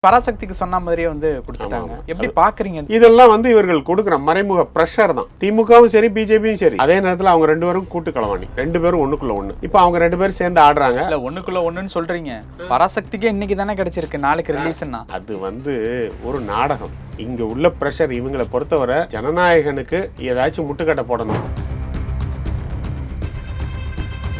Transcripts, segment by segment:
பராசக்திக்கு சொன்ன மாதிரியே வந்து கொடுத்துட்டாங்க. எப்படி பாக்குறீங்க? இதெல்லாம் வந்து இவர்கள் கொடுக்குற மறைமுக பிரஷர் தான். திமுகவும் சரி பிஜேபியும் சரி. அதே நேரத்தில் அவங்க ரெண்டு பேரும் கூட்டு களவாணி, ரெண்டு பேரும் ஒண்ணுக்குள்ள ஒண்ணு. இப்ப அவங்க ரெண்டு பேரும் சேர்ந்து ஆடுறாங்க. இல்ல ஒண்ணுக்குள்ள ஒண்ணுன்னு சொல்றீங்க. பராசக்திக்கே இன்னைக்கு தானே கிடைச்சிருக்கு, நாளைக்கு ரிலீஸ்னா அது வந்து ஒரு நாடகம். இங்க உள்ள பிரஷர் இவங்களை பொறுத்தவரை ஜனநாயகனுக்கு ஏதாச்சும் முட்டுக்கட்டை போடணும்.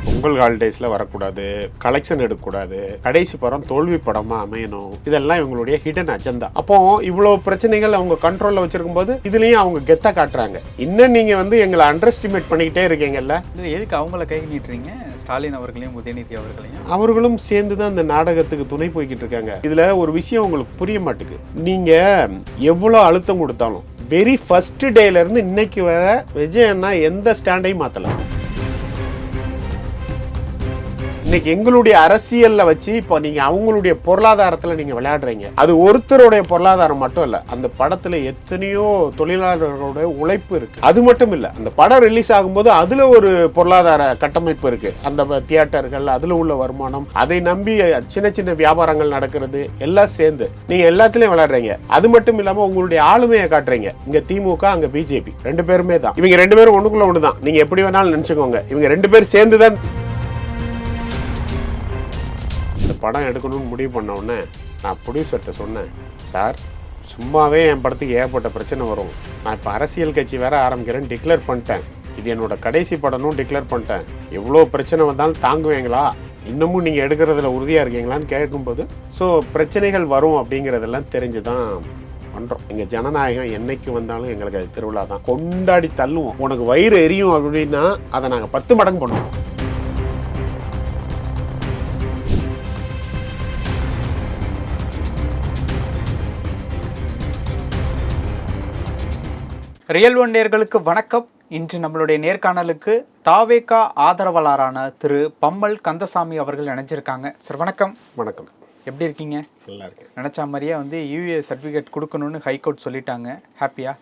பொங்கல் ஹாலிடேஸ்ல வரக்கூடாது, கலெக்ஷன் எடுக்கக்கூடாது, கடைசி படம் தோல்வி படமா அமையணும். இதெல்லாம் இவங்களுடைய ஹிடன் அஜெண்டா. அப்போ இவ்வளவு பிரச்சனைகள் அவங்க கண்ட்ரோல்ல வச்சிருக்கும் போது இதுலயும் அவங்க கெத்தா காட்டுறாங்க. இன்னும் நீங்க வந்து எங்களை அண்டர் எஸ்டிமேட் பண்ணிக்கிட்டே இருக்கீங்கல்ல. எதுக்கு அவங்கள கை நீட்டுறீங்க? ஸ்டாலின் அவர்களையும் உதயநிதி அவர்களும் சேர்ந்துதான் இந்த நாடகத்துக்கு துணை போய்கிட்டு இருக்காங்க. இதுல ஒரு விஷயம் உங்களுக்கு புரிய மாட்டேங்குது. நீங்க எவ்வளவு அழுத்தம் கொடுத்தாலும் வெரி ஃபர்ஸ்ட் டேல இருந்து இன்னைக்கு வர விஜய் அண்ணா எந்த ஸ்டாண்டையும் மாத்தல. இன்னைக்கு எங்களுடைய அரசியல்ல வச்சு இப்போ நீங்க அவங்களுடைய பொருளாதாரத்துல நீங்க விளையாடுறீங்க. அது ஒருத்தருடைய பொருளாதாரம் மட்டும் இல்ல, அந்த படத்துல எத்தனையோ தொழிலாளர்களுடைய உழைப்பு இருக்கு. அது மட்டும் இல்ல, அந்த படம் ரிலீஸ் ஆகும்போது அதுல ஒரு பொருளாதார கட்டமைப்பு இருக்கு. அந்த தியேட்டர்கள், அதுல உள்ள வருமானம், அதை நம்பி சின்ன சின்ன வியாபாரங்கள் நடக்கிறது எல்லாம் சேர்ந்து நீங்க எல்லாத்துலயும் விளையாடுறீங்க. அது மட்டும் இல்லாம உங்களுடைய ஆளுமையை காட்டுறீங்க. இங்க திமுக, அங்க பிஜேபி ரெண்டு பேருமே தான். இவங்க ரெண்டு பேரும் ஒண்ணுக்குள்ள ஒண்ணுதான். நீங்க எப்படி வேணாலும் நினைச்சுக்கோங்க. இவங்க ரெண்டு பேரும் சேர்ந்துதான் படம் எடுக்கணும்னு முடிவு பண்ண உடனே நான் ப்ரொடியூசர்கிட்ட சொன்னேன், சார் சும்மாவே என் படத்துக்கு ஏகப்பட்ட பிரச்சனை வரும். நான் இப்போ அரசியல் கட்சி வேற ஆரம்பிக்கிறேன்னு டிக்ளேர் பண்ணிட்டேன். இது என்னோட கடைசி படமும் டிக்ளேர் பண்ணிட்டேன். எவ்வளோ பிரச்சனை வந்தாலும் தாங்குவீங்களா? இன்னமும் நீங்கள் எடுக்கிறதுல உறுதியாக இருக்கீங்களான்னு கேட்கும்போது ஸோ பிரச்சனைகள் வரும் அப்படிங்கிறதெல்லாம் தெரிஞ்சு தான் பண்ணுறோம். எங்கள் ஜனநாயகம் என்னைக்கு வந்தாலும் எங்களுக்கு அது திருவிழா தான். கொண்டாடி தள்ளுவோம். உனக்கு வயிறு எரியும் அப்படின்னா அதை நாங்கள் 10 மடங்கு பண்ணுவோம். ரியல் ஒன் நேயர்களுக்கு வணக்கம். இன்று நம்மளுடைய நேர்காணலுக்கு தாவேகா ஆதரவாளரான திரு பம்மல் கந்தசாமி அவர்கள் இணைஞ்சிருக்காங்க. சார் வணக்கம். வணக்கம். எப்படி இருக்கீங்க? நல்லா இருக்கேன். நினச்ச மாதிரியே வந்து யூஏ சர்டிஃபிகேட் கொடுக்கணும்னு ஹைகோர்ட் சொல்லிட்டாங்க. ஹாப்பியா?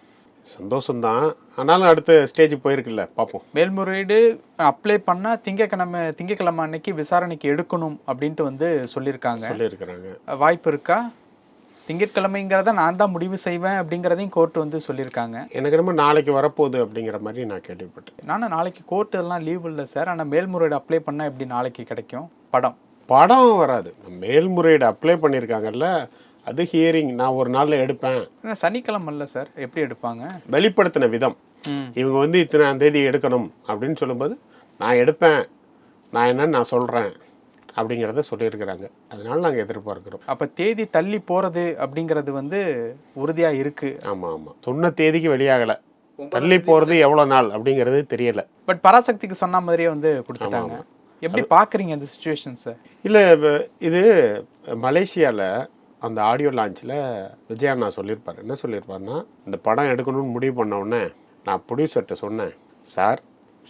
சந்தோஷம்தான். ஆனாலும் அடுத்த ஸ்டேஜுக்கு போயிருக்குல்ல, பார்ப்போம். மேல்முறையீடு அப்ளை பண்ணால் திங்கக்கிழமை அன்னைக்கு விசாரணைக்கு எடுக்கணும் அப்படின்ட்டு வந்து சொல்லியிருக்காங்க. வாய்ப்பு இருக்கா? திங்கட்கிழமைங்கிறத நான் தான் முடிவு செய்வேன் அப்படிங்கிறதையும் கோர்ட் வந்து சொல்லியிருக்காங்க. எனக்கு ரொம்ப நாளைக்கு வரப்போகுது அப்படிங்கிற மாதிரி நான் கேள்விப்பட்டேன். நானும் நாளைக்கு கோர்ட் எல்லாம் லீவ் இல்லை சார். ஆனால் மேல்முறையீடு அப்ளை பண்ணால் எப்படி நாளைக்கு கிடைக்கும்? படம் வராது. மேல்முறையீடு அப்ளை பண்ணியிருக்காங்கல்ல, அது ஹியரிங் நான் ஒரு நாளில் எடுப்பேன். சனிக்கிழமை இல்லை சார், எப்படி எடுப்பாங்க? வெளிப்படுத்தின விதம் இவங்க வந்து இத்தனாம் தேதி எடுக்கணும் அப்படின்னு சொல்லும்போது நான் எடுப்பேன், நான் என்னன்னு நான் சொல்கிறேன் அப்படிங்கிறத சொல்லியிருக்கிறாங்க. அதனால நாங்கள் எதிர்பார்க்கிறோம். அப்போ தேதி தள்ளி போகிறது அப்படிங்கிறது வந்து உறுதியாக இருக்குது? ஆமாம் ஆமாம், சொன்ன தேதிக்கு வெளியாகலை. தள்ளி போகிறது எவ்வளோ நாள் அப்படிங்கிறது தெரியலை. பட் பராசக்திக்கு சொன்ன மாதிரியே வந்து கொடுத்துட்டாங்க. எப்படி பார்க்குறீங்க இந்த சிச்சுவேஷன்ஸை? இல்லை, இது மலேசியாவில் அந்த ஆடியோ லான்ச்சில் விஜய் அண்ணா சொல்லியிருப்பார். என்ன சொல்லியிருப்பாருன்னா, இந்த படம் எடுக்கணும்னு முடிவு பண்ண உடனே நான் ப்ரொடியூசர்கிட்ட சொன்னேன், சார்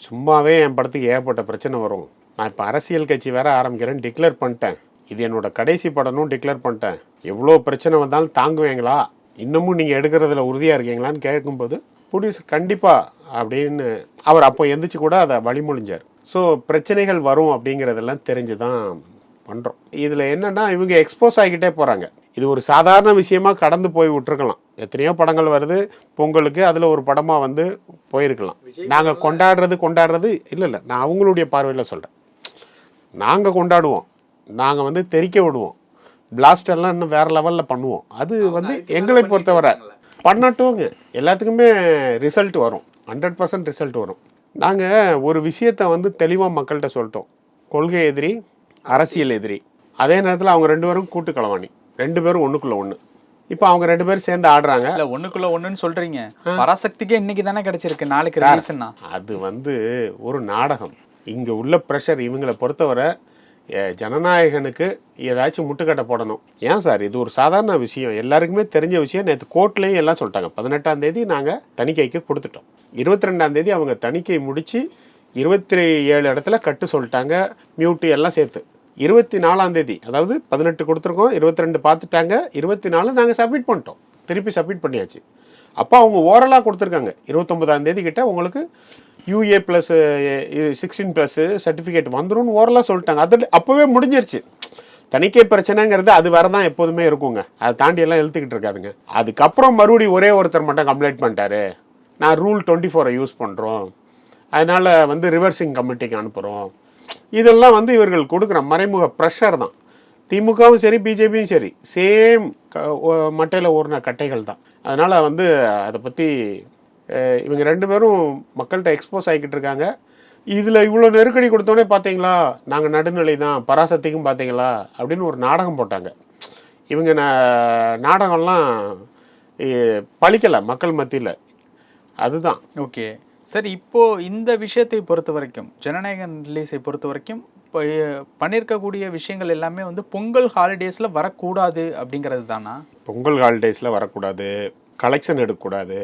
சும்மாவே என் படத்துக்கு ஏகப்பட்ட பிரச்சனை வரும். நான் இப்போ அரசியல் கட்சி வேற ஆரம்பிக்கிறேன்னு டிக்ளேர் பண்ணிட்டேன். இது என்னோட கடைசி படமும் டிக்ளேர் பண்ணிட்டேன். எவ்வளோ பிரச்சனை வந்தாலும் தாங்குவீங்களா? இன்னமும் நீங்கள் எடுக்கிறதுல உறுதியாக இருக்கீங்களான்னு கேட்கும்போது ப்ரொடியூசர் கண்டிப்பாக அப்படின்னு அவர் அப்போ எந்திரிச்சு கூட அதை வழிமொழிஞ்சார். ஸோ பிரச்சனைகள் வரும் அப்படிங்கிறதெல்லாம் தெரிஞ்சு தான் பண்ணுறோம். இதில் என்னென்னா இவங்க எக்ஸ்போஸ் ஆகிக்கிட்டே போகிறாங்க. இது ஒரு சாதாரண விஷயமா கடந்து போய் விட்டுருக்கலாம். எத்தனையோ படங்கள் வருது பொங்கலுக்கு, அதில் ஒரு படமாக வந்து போயிருக்கலாம். நாங்கள் கொண்டாடுறது இல்லை, நான் அவங்களுடைய பார்வையில் சொல்கிறேன். நாங்கள் கொண்டாடுவோம், நாங்கள் வந்து தெறிக்க விடுவோம், பிளாஸ்டர்லாம் இன்னும் வேறு லெவலில் பண்ணுவோம். அது வந்து எங்களை பொறுத்தவரை பண்ணட்டோங்க. எல்லாத்துக்குமே ரிசல்ட் வரும், 100% ரிசல்ட் வரும். நாங்கள் ஒரு விஷயத்தை வந்து தெளிவாக மக்கள்கிட்ட சொல்லிட்டோம். கொள்கை எதிரி, அரசியல் எதிரி. அதே நேரத்தில் அவங்க ரெண்டு பேரும் கூட்டு களவாணி, ரெண்டு பேரும் ஒன்றுக்குள்ள ஒன்று. இப்போ அவங்க ரெண்டு பேரும் சேர்ந்து ஆடுறாங்க. இல்லை ஒன்றுக்குள்ள ஒன்றுன்னு சொல்கிறீங்க. பராசக்திக்கே இன்னைக்கு தானே கிடைச்சிருக்கு, நாளைக்கு ரிலீஸ்னா அது வந்து ஒரு நாடகம். இங்கே உள்ள ப்ரெஷர் இவங்களை பொறுத்தவரை ஜனநாயகனுக்கு ஏதாச்சும் முட்டுக்கட்டை போடணும். ஏன் சார், இது ஒரு சாதாரண விஷயம், எல்லாருக்குமே தெரிஞ்ச விஷயம். நேற்று கோர்ட்லேயும் எல்லாம் சொல்லிட்டாங்க. 18ஆம் தேதி நாங்கள் தணிக்கைக்கு கொடுத்துட்டோம். 22ஆம் தேதி அவங்க தணிக்கை முடித்து 27 இடத்துல கட்டு சொல்லிட்டாங்க, மியூட்டு எல்லாம் சேர்த்து. 24ஆம் தேதி, அதாவது 18 கொடுத்துருக்கோம், 22 பார்த்துட்டாங்க, 24 நாங்கள் சப்மிட் பண்ணிட்டோம், திருப்பி சப்மிட் பண்ணியாச்சு. அப்போ அவங்க ஓரலாக கொடுத்துருக்காங்க. 29ஆம் தேதி கிட்ட உங்களுக்கு யூஏ ப்ளஸ் 16+ சர்டிஃபிகேட் வந்துடும் ஓரலாக சொல்லிட்டாங்க. அது அப்போவே முடிஞ்சிருச்சு. தணிக்கை பிரச்சனைங்கிறது அது வரதான் எப்போதுமே இருக்குங்க. அதை தாண்டி எல்லாம் இழுத்துக்கிட்டு இருக்காதுங்க. அதுக்கப்புறம் மறுபடியும் ஒரே ஒருத்தர் மட்டும் கம்ப்ளைண்ட் பண்ணிட்டாரு, நான் ரூல் 24 யூஸ் பண்ணுறோம், அதனால் வந்து ரிவர்சிங் கமிட்டிக்கு அனுப்புகிறோம். இதெல்லாம் வந்து இவர்கள் கொடுக்குற மறைமுக ப்ரெஷர் தான். திமுகவும் சரி பிஜேபியும் சரி சேம் மட்டையில் ஊறின கட்டைகள் தான். அதனால் வந்து அதை பற்றி இவங்க 2 பேரும் மக்கள்கிட்ட எக்ஸ்போஸ் ஆகிக்கிட்டு இருக்காங்க. இதில் இவ்வளோ நெருக்கடி கொடுத்தோடனே பார்த்தீங்களா, நாங்கள் நடுநிலை தான், பராசக்திக்கும் பார்த்தீங்களா அப்படின்னு ஒரு நாடகம் போட்டாங்க. இவங்க நாடகம்லாம் பழிக்கலை மக்கள் மத்தியில். அதுதான் ஓகே. சரி, இப்போது இந்த விஷயத்தை பொறுத்த வரைக்கும், ஜனநாயகன் ரிலீஸை பொறுத்த வரைக்கும் இப்போ பண்ணியிருக்கக்கூடிய விஷயங்கள் எல்லாமே வந்து பொங்கல் ஹாலிடேஸில் வரக்கூடாது அப்படிங்கிறது தானா? பொங்கல் ஹாலிடேஸில் வரக்கூடாது, கலெக்ஷன் எடுக்கக்கூடாது,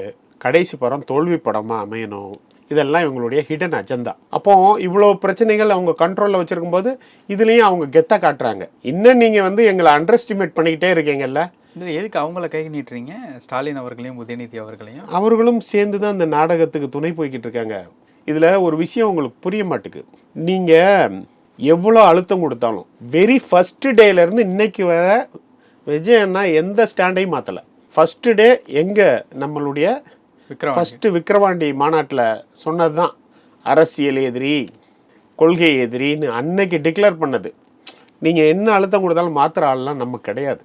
கடைசி படம் தோல்வி படமாக அமையணும், இதெல்லாம் இவங்களுடைய ஹிடன் அஜெண்டா. அப்போ இவ்வளோ பிரச்சனைகள் அவங்க கண்ட்ரோலில் வச்சிருக்கும் போது இதுலேயும் அவங்க கெத்தாக காட்டுறாங்க. இன்னும் நீங்கள் வந்து எங்களை அண்டர் எஸ்டிமேட் பண்ணிக்கிட்டே இருக்கீங்கல்ல. இல்லை, எதுக்கு அவங்கள கை நீட்டுறீங்க? ஸ்டாலின் அவர்களையும் உதயநிதி அவர்களையும் அவர்களும் சேர்ந்து தான் இந்த நாடகத்துக்கு துணை போய்கிட்டு இருக்காங்க. இதில் ஒரு விஷயம் உங்களுக்கு புரிய மாட்டுக்கு. நீங்கள் எவ்வளோ அழுத்தம் கொடுத்தாலும் வெரி ஃபர்ஸ்ட் டேலேருந்து இன்னைக்கு வர விஜய் அண்ணா எந்த ஸ்டாண்டையும் மாற்றலை. ஃபர்ஸ்ட் டே எங்கே நம்மளுடைய ஃபர்ஸ்ட் விக்கிரவாண்டி மாநாட்டில் சொன்னது தான் அரசியல் எதிரி, கொள்கை எதிரின்னு அன்னைக்கு டிக்ளேர் பண்ணது. நீங்கள் என்ன அழுத்தம் கொடுத்தாலும் மாத்திர ஆள்லாம் நம்ம கிடையாது.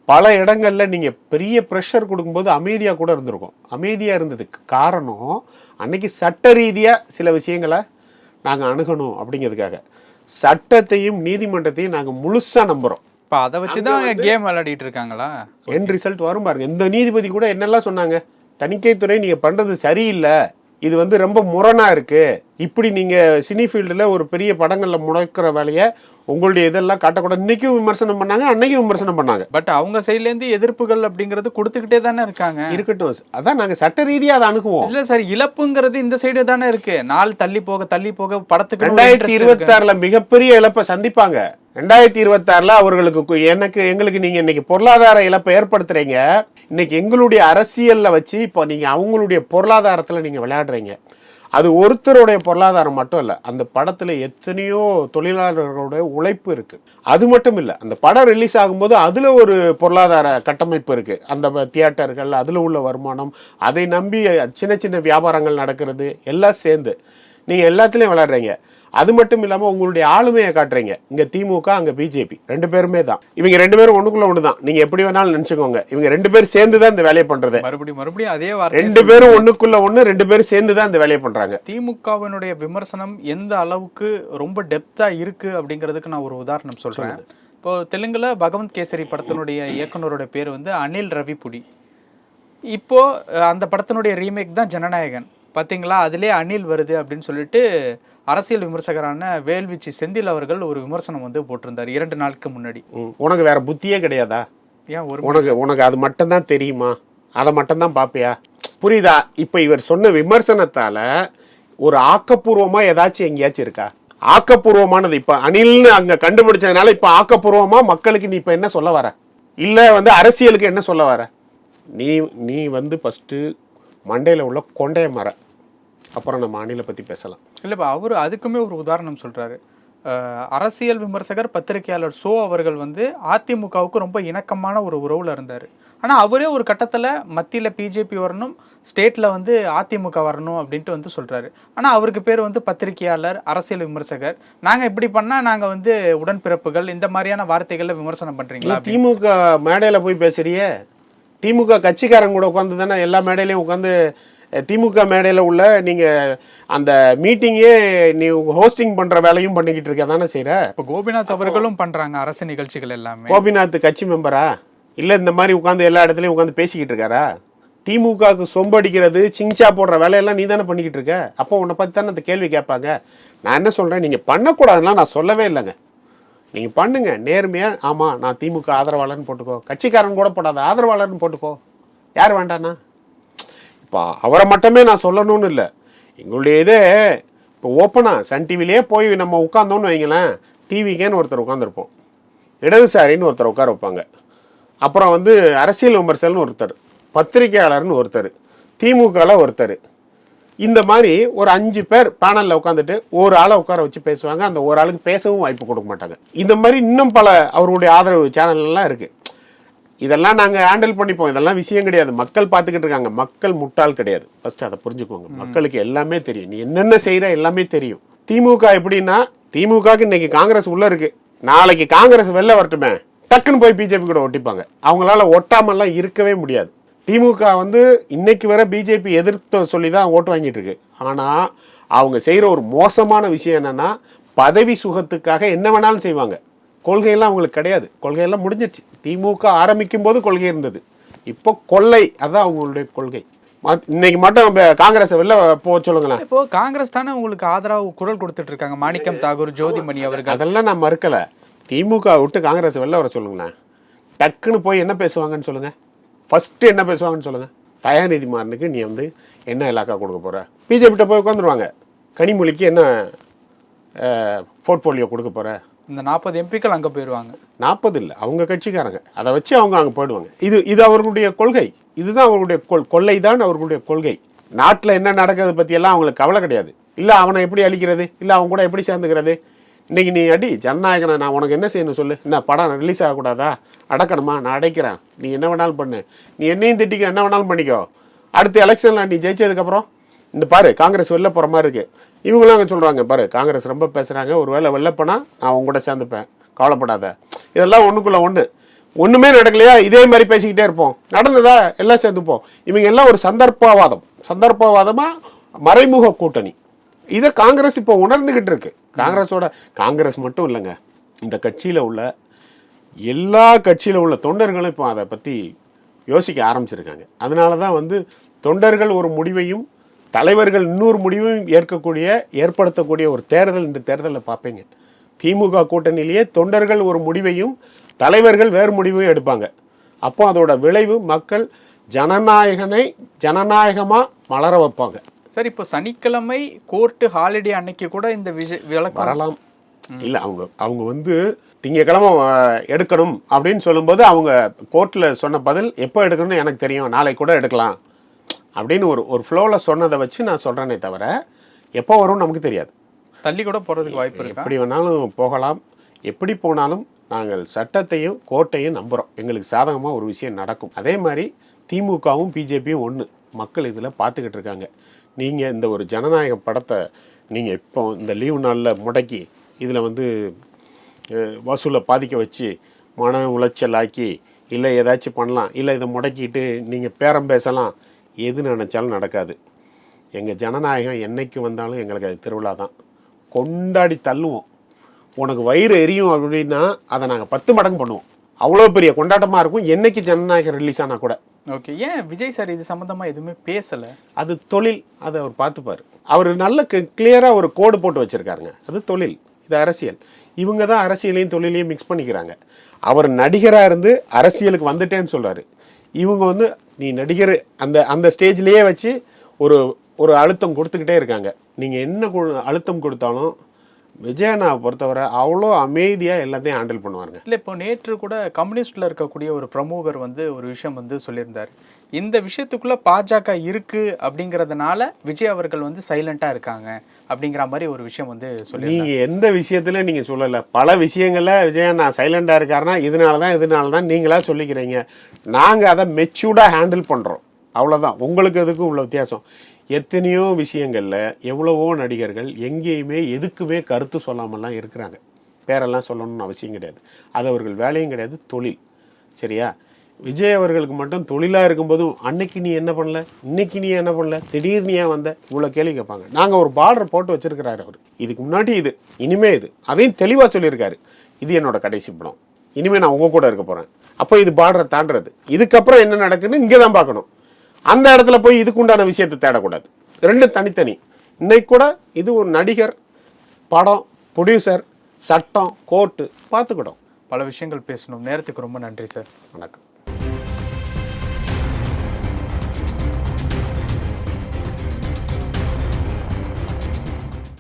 பல இடங்களில் நீங்கள் பெரிய ப்ரெஷர் கொடுக்கும்போது அமைதியாக கூட இருந்திருக்கும். அமைதியாக இருந்ததுக்கு காரணம் அன்னைக்கு சட்ட ரீதியாக சில விஷயங்களை நாங்கள் அணுகணும் அப்படிங்கிறதுக்காக. சட்டத்தையும் நீதிமன்றத்தையும் நாங்கள் முழுசாக நம்புகிறோம். இப்போ அதை வச்சு தான் கேம் விளையாடிட்டு இருக்காங்களா? என் ரிசல்ட் வரும் பாருங்க. இந்த நீதிபதி கூட என்னெல்லாம் சொன்னாங்க, தணிக்கைத்துறை நீங்கள் பண்ணுறது சரியில்லை, இது வந்து ரொம்ப முரணாக இருக்குது, இப்படி நீங்கள் சினி ஃபீல்டில் ஒரு பெரிய படங்களில் முடக்கிற வேலையை உங்களுடைய இதெல்லாம் காட்டக்கூடாது. இன்னைக்கும் விமர்சனம் பண்ணாங்க, அன்னைக்கும் விமர்சனம் பண்ணாங்க. பட் அவங்க சைட்லேருந்து எதிர்ப்புகள் அப்படிங்கிறது கொடுத்துக்கிட்டே தானே இருக்காங்க. இருக்கட்டும், அதான் நாங்கள் சட்ட ரீதியாக அதை அணுகுவோம். இல்லை சார், இழப்புங்கிறது இந்த சைடு தானே இருக்கு. நாள் தள்ளி போக படத்துக்கு 2026 மிகப்பெரிய இழப்பை சந்திப்பாங்க. 2026 அவர்களுக்கு எங்களுக்கு நீங்க இன்னைக்கு பொருளாதார இழப்பை ஏற்படுத்துறீங்க. இன்னைக்கு எங்களுடைய அரசியல்ல வச்சு இப்போ நீங்க அவங்களுடைய பொருளாதாரத்துல நீங்க விளையாடுறீங்க. அது ஒருத்தருடைய பொருளாதாரம் மட்டும் இல்ல, அந்த படத்துல எத்தனையோ தொழிலாளர்களுடைய உழைப்பு இருக்கு. அது மட்டும் இல்ல, அந்த படம் ரிலீஸ் ஆகும்போது அதுல ஒரு பொருளாதார கட்டமைப்பு இருக்கு. அந்த தியேட்டர்கள், அதுல உள்ள வருமானம், அதை நம்பி சின்ன சின்ன வியாபாரங்கள் நடக்கிறது, எல்லாம் சேர்ந்து நீங்க எல்லாத்துலயும் விளையாடுறீங்க. அது மட்டும் இல்லாம உங்களுடைய ஆளுமையை காட்டுறீங்க. இங்க திமுக, அங்க பிஜேபி 2 பேருமே தான். இவங்க 2 பேரும் ஒண்ணுக்குள்ள ஒண்ணுதான். நீங்க எப்படி வேணாலும் நினைச்சுக்கோங்க, இவங்க 2 பேரும் சேர்ந்து தான் இந்த வேலையை பண்றது. மறுபடியும் அதே வார்த்தை. 2 பேரும் ஒண்ணுக்குள்ள ஒண்ணு, 2 பேரும் சேர்ந்து தான் இந்த வேலையை பண்றாங்க. திமுகவினுடைய விமர்சனம் எந்த அளவுக்கு ரொம்ப டெப்தா இருக்கு அப்படிங்கிறதுக்கு நான் ஒரு உதாரணம் சொல்றேன். இப்போ தெலுங்குல பகவந்த் கேசரி படத்தினுடைய இயக்குனரோட பேர் வந்து அனில் ரவிபுடி. இப்போ அந்த படத்தினுடைய ரீமேக் தான் ஜனநாயகன். பார்த்தீங்களா, அதிலே அனில் வருது அப்படின்னு சொல்லிட்டு அரசியல் விமர்சகரான வேல்விச்சி செந்தில் அவர்கள் ஒரு விமர்சனம் வந்து போட்டிருந்தார் 2 நாளுக்கு முன்னாடி. உனக்கு வேற புத்தியே கிடையாதா? ஏன் உனக்கு அது மட்டும் தான் தெரியுமா? அதை மட்டும் தான் பாப்பியா? புரியுதா? இப்ப இவர் சொன்ன விமர்சனத்தால ஒரு ஆக்கப்பூர்வமா ஏதாச்சும் எங்கேயாச்சும் இருக்கா? ஆக்கப்பூர்வமானது இப்ப அனில்னு அங்க கண்டுபிடிச்சதுனால இப்ப ஆக்கப்பூர்வமா மக்களுக்கு நீ இப்ப என்ன சொல்ல வர? இல்ல வந்து அரசியலுக்கு என்ன சொல்ல வர? நீ வந்து ஃபர்ஸ்ட் மண்டையில உள்ள கொண்டைய மர, அப்புறம் நம்ம அணிலை பற்றி பேசலாம். இல்லைப்பா, அவர் அதுக்குமே ஒரு உதாரணம் சொல்கிறாரு. அரசியல் விமர்சகர் பத்திரிகையாளர் சோ அவர்கள் வந்து அதிமுகவுக்கு ரொம்ப இணக்கமான ஒரு உறவில் இருந்தார். ஆனால் அவரே ஒரு கட்டத்தில் மத்தியில் பிஜேபி வரணும், ஸ்டேட்டில் வந்து அதிமுக வரணும் அப்படின்ட்டு வந்து சொல்கிறாரு. ஆனால் அவருக்கு பேர் வந்து பத்திரிகையாளர், அரசியல் விமர்சகர். நாங்கள் இப்படி பண்ணால் நாங்கள் வந்து உடன்பிறப்புகள், இந்த மாதிரியான வார்த்தைகளில் விமர்சனம் பண்ணுறீங்களா? திமுக மேடையில் போய் பேசுறியே, திமுக கட்சிக்காரங்க கூட உட்காந்து தானே எல்லா மேடையிலையும் உட்காந்து திமுக மேடையில் உள்ள நீங்கள் அந்த மீட்டிங்கே நீ ஹோஸ்டிங் பண்ணுற வேலையும் பண்ணிக்கிட்டு இருக்க தானே செய்கிற. இப்போ கோபிநாத் அவர்களும் பண்ணுறாங்க அரசு நிகழ்ச்சிகள் எல்லாமே. கோபிநாத் கட்சி மெம்பரா இல்லை இந்த மாதிரி உட்காந்து எல்லா இடத்துலையும் உட்காந்து பேசிக்கிட்டு இருக்காரா? திமுகவுக்கு சொம்படிக்கிறது, சிங்சா போடுற வேலையெல்லாம் நீ தானே பண்ணிக்கிட்டு இருக்க. அப்போ உன்னை பற்றி தானே அந்த கேள்வி கேட்பாங்க. நான் என்ன சொல்கிறேன், நீங்கள் பண்ணக்கூடாதுன்னா நான் சொல்லவே இல்லைங்க. நீங்கள் பண்ணுங்க நேர்மையாக. ஆமாம், நான் திமுக ஆதரவாளர்னு போட்டுக்கோ, கட்சிக்காரன் கூட போடாத ஆதரவாளர்னு போட்டுக்கோ, யார் வேண்டாண்ணா? இப்போ அவரை மட்டுமே நான் சொல்லணும்னு இல்லை, எங்களுடைய இதே இப்போ ஓப்பனாக சன் டிவிலே போய் நம்ம உட்காந்தோன்னு வைங்களேன், டிவிக்கேன்னு ஒருத்தர் உட்காந்துருப்போம், இடதுசாரின்னு ஒருத்தர் உட்கார வைப்பாங்க, அப்புறம் வந்து அரசியல் விமர்சகர்னு ஒருத்தர், பத்திரிகையாளர்னு ஒருத்தர், திமுகவில் ஒருத்தர், இந்த மாதிரி ஒரு 5 பேர் பேனல்ல உட்காந்துட்டு ஒரு ஆளை உட்கார வச்சு பேசுவாங்க. அந்த ஒரு ஆளுக்கு பேசவும் வாய்ப்பு கொடுக்க மாட்டாங்க. இந்த மாதிரி இன்னும் பல அவருடைய ஆதரவு சேனல் எல்லாம் இருக்கு. இதெல்லாம் நாங்க ஹேண்டில் பண்ணிப்போம். இதெல்லாம் விஷயம் கிடையாது. மக்கள் பார்த்துக்கிட்டு இருக்காங்க. மக்கள் முட்டாள் கிடையாது. ஃபர்ஸ்ட் அதை புரிஞ்சுக்கோங்க. மக்களுக்கு எல்லாமே தெரியும். நீ என்னென்ன செய்யற எல்லாமே தெரியும். திமுக எப்படின்னா, திமுகக்கு இன்னைக்கு காங்கிரஸ் உள்ள இருக்கு. நாளைக்கு காங்கிரஸ் வெளில வரட்டுமே, டக்குன்னு போய் பிஜேபி கூட ஒட்டிப்பாங்க. அவங்களால ஒட்டாமல்லாம் இருக்கவே முடியாது. திமுக வந்து இன்னைக்கு வர பிஜேபி எதிர்த்து சொல்லி தான் ஓட்டு வாங்கிட்டு இருக்கு. ஆனா அவங்க செய்யற ஒரு மோசமான விஷயம் என்னன்னா, பதவி சுகத்துக்காக என்ன வேணாலும் செய்வாங்க. கொள்கையெல்லாம் அவங்களுக்கு கிடையாது. கொள்கையெல்லாம் முடிஞ்சிருச்சு. திமுக ஆரம்பிக்கும் போது கொள்கை இருந்தது. இப்போ கொள்ளை, அதான் அவங்களுடைய கொள்கை. இன்னைக்கு மட்டும் காங்கிரஸ் வெளில போக சொல்லுங்களேன். இப்போ காங்கிரஸ் தானே உங்களுக்கு ஆதரவு குரல் கொடுத்துட்டு இருக்காங்க. மாணிக்கம் தாகூர், ஜோதிமணி அவர்கள். அதெல்லாம் நான் மறுக்கல. திமுக விட்டு காங்கிரஸ் வெளில வர சொல்லுங்களேன். டக்குன்னு போய் என்ன பேசுவாங்கன்னு சொல்லுங்க. ஃபர்ஸ்ட் என்ன பேசுவாங்கன்னு சொல்லுங்க. தயாநிதி மாறனுக்கு நீ வந்து என்ன இலாக்கா கொடுக்க போற? பிஜேபிட்ட போய் உட்காந்துருவாங்க. கனிமொழிக்கு என்ன போர்ட்போலியோ கொடுக்க போற? இந்த 40 எம்பிக்கள் அங்க போயிடுவாங்க. 40 இல்லை, அவங்க கட்சிக்காரங்க. அதை வச்சு அவங்க அங்கே போயிடுவாங்க. இது அவர்களுடைய கொள்கை. இதுதான் அவர்களுடைய கொள்ளை தான் அவர்களுடைய கொள்கை. நாட்டில் என்ன நடக்கிறது பற்றியெல்லாம் அவங்களுக்கு கவலை கிடையாது. இல்லை அவனை எப்படி அழிக்கிறது, இல்லை அவன் கூட எப்படி சேர்ந்துக்கிறது. இன்னைக்கு நீ அடி ஜனநாயகனை, நான் உனக்கு என்ன செய்யணும் சொல்லு. என்ன படம் ரிலீஸ் ஆகக்கூடாதா? அடக்கணுமா? நான் அடைக்கிறேன். நீ என்ன வேணாலும் பண்ணு. நீ என்னையும் திட்டிக்க, என்ன வேணாலும் பண்ணிக்கோ. அடுத்த எலெக்ஷனில் நீ ஜெயிச்சதுக்கப்புறம் இந்த பாரு காங்கிரஸ் வெளில போகிற மாதிரி இருக்கு. இவங்களாம் அங்கே சொல்கிறாங்க, பாரு காங்கிரஸ் ரொம்ப பேசுகிறாங்க, ஒரு வேளை வெளில போனால் நான் அவங்க கூட சேர்ந்துப்பேன், கவலைப்படாத. இதெல்லாம் ஒன்றுக்குள்ள ஒன்றுமே நடக்கலையா, இதே மாதிரி பேசிக்கிட்டே இருப்போம். நடந்ததா எல்லாம் சேர்ந்துப்போம். இவங்க எல்லாம் ஒரு சந்தர்ப்பவாதமாக மறைமுக கூட்டணி. இதை காங்கிரஸ் இப்போ உணர்ந்துகிட்டு இருக்கு. காங்கிரஸ் மட்டும் இல்லைங்க, இந்த கட்சியில் உள்ள எல்லா கட்சியில் உள்ள தொண்டர்களும் இப்போ அதை பற்றி யோசிக்க ஆரம்பிச்சிருக்காங்க. அதனால தான் வந்து தொண்டர்கள் ஒரு முடிவையும் தலைவர்கள் இன்னொரு முடிவையும் ஏற்படுத்தக்கூடிய ஒரு தேர்தல் இந்த தேர்தலில் பார்ப்பீங்க. திமுக கூட்டணியிலேயே தொண்டர்கள் ஒரு முடிவையும் தலைவர்கள் வேறு முடிவையும் எடுப்பாங்க. அப்போ அதோட விளைவு மக்கள் ஜனநாயகமாக மலர வைப்பாங்க. சார், இப்போ சனிக்கிழமை கோர்ட்டு ஹாலிடே அன்னைக்கு கூட இந்த விளக்கம் வரலாம். இல்லை, அவங்க வந்து திங்கக்கிழமை எடுக்கணும் அப்படின்னு சொல்லும்போது அவங்க கோர்ட்டில் சொன்ன பதில் எப்போ எடுக்கணும்னு எனக்கு தெரியும், நாளைக்கு கூட எடுக்கலாம் அப்படின்னு ஒரு ஃப்ளோவில் சொன்னதை வச்சு நான் சொல்கிறேனே தவிர எப்போ வரும்னு நமக்கு தெரியாது. தள்ளி கூட போகிறதுக்கு வாய்ப்பு இருக்கு. எப்படி வேணாலும் போகலாம். எப்படி போனாலும் நாங்கள் சட்டத்தையும் கோர்ட்டையும் நம்புகிறோம். எங்களுக்கு சாதகமாக ஒரு விஷயம் நடக்கும். அதே மாதிரி திமுகவும் பிஜேபியும் ஒன்று. மக்கள் இதில் பார்த்துக்கிட்டு இருக்காங்க. நீங்கள் இந்த ஒரு ஜனநாயக படத்தை நீங்கள் இப்போ இந்த லீவு நாளில் முடக்கி இதில் வந்து வசூலை பாதிக்க வச்சு மன உளைச்சல் ஆக்கி இல்லை ஏதாச்சும் பண்ணலாம், இல்லை இதை முடக்கிட்டு நீங்கள் பேரம் பேசலாம், எது நினச்சாலும் நடக்காது. எங்கள் ஜனநாயகம் என்னைக்கு வந்தாலும் எங்களுக்கு அது திருவிழா தான். கொண்டாடி தள்ளுவோம். உனக்கு வயிறு எரியும் அப்படின்னா அதை நாங்கள் 10 மடங்கு பண்ணுவோம். அவ்வளோ பெரிய கொண்டாட்டமாக இருக்கும் என்னைக்கு ஜனநாயகம் ரிலீஸ் ஆனால் கூட. ஓகே, ஏன் விஜய் சார் இது சம்மந்தமாக எதுவுமே பேசலை? அது தொழில், அதை அவர் பார்த்துப்பார். அவர் நல்ல கிளியராக ஒரு கோடு போட்டு வச்சுருக்காருங்க. அது தொழில், இது அரசியல். இவங்க தான் அரசியலையும் தொழிலையும் மிக்ஸ் பண்ணிக்கிறாங்க. அவர் நடிகராக இருந்து அரசியலுக்கு வந்துட்டேன்னு சொல்கிறாரு. இவங்க வந்து நீ நடிகர் அந்த ஸ்டேஜ்லேயே வச்சு ஒரு அழுத்தம் கொடுத்துக்கிட்டே இருக்காங்க. நீங்கள் என்ன அழுத்தம் கொடுத்தாலும் விஜயண்ணாவை பொறுத்தவரை அவ்வளோ அமைதியாக எல்லாத்தையும் ஹேண்டில் பண்ணுவாருங்க. இல்லை, இப்போ நேற்று கூட கம்யூனிஸ்டில் இருக்கக்கூடிய ஒரு பிரமுகர் வந்து ஒரு விஷயம் வந்து சொல்லியிருந்தார். இந்த விஷயத்துக்குள்ளே பாஜக இருக்குது அப்படிங்கிறதுனால விஜய் அவர்கள் வந்து சைலண்ட்டாக இருக்காங்க அப்படிங்கிற மாதிரி ஒரு விஷயம் வந்து சொல்லி. நீங்கள் எந்த விஷயத்துல நீங்கள் சொல்லலை. பல விஷயங்களில் விஜயண்ணா சைலண்டாக இருக்காருன்னா இதனால தான் நீங்களாக சொல்லிக்கிறீங்க. நாங்கள் அதை மெச்சூர்டாக ஹேண்டில் பண்ணுறோம், அவ்வளோதான். உங்களுக்கு எதுக்கும் உள்ள வித்தியாசம். எத்தனையோ விஷயங்களில் எவ்வளவோ நடிகர்கள் எங்கேயுமே எதுக்குமே கருத்து சொல்லாமல்லாம் இருக்கிறாங்க. பேரெல்லாம் சொல்லணும்னு அவசியம் கிடையாது. அது அவர்கள் வேலையும் கிடையாது, தொழில். சரியா? விஜய் அவர்களுக்கு மட்டும் தொழிலாக இருக்கும்போதும் அன்னைக்கு நீ என்ன பண்ணல, இன்னைக்கு நீ என்ன பண்ணல, திடீர்னு ஏன் வந்த, இவ்வளோ கேள்வி கேட்பாங்க. நாங்கள் ஒரு பார்டர் போட்டு வச்சிருக்கிறாரு அவர். இதுக்கு முன்னாடி இது, இனிமே இது, அதையும் தெளிவாக சொல்லியிருக்காரு. இது என்னோட கடைசி படம், இனிமேல் நான் உங்கள் கூட இருக்க போகிறேன். அப்போ இது பார்டரை தாண்டுறது. இதுக்கப்புறம் என்ன நடக்குன்னு இங்கே தான் பார்க்கணும். அந்த இடத்துல போய் இதுக்கு உண்டான விஷயத்தை தேடக்கூடாது. ரெண்டும் தனித்தனி. இன்னைக்கு கூட இது ஒரு நடிகர், படம், ப்ரொடியூசர், சட்டம், கோர்ட்டு பார்த்துக்கிட்டோம். பல விஷயங்கள் பேசணும். நேரத்துக்கு ரொம்ப நன்றி சார். வணக்கம்.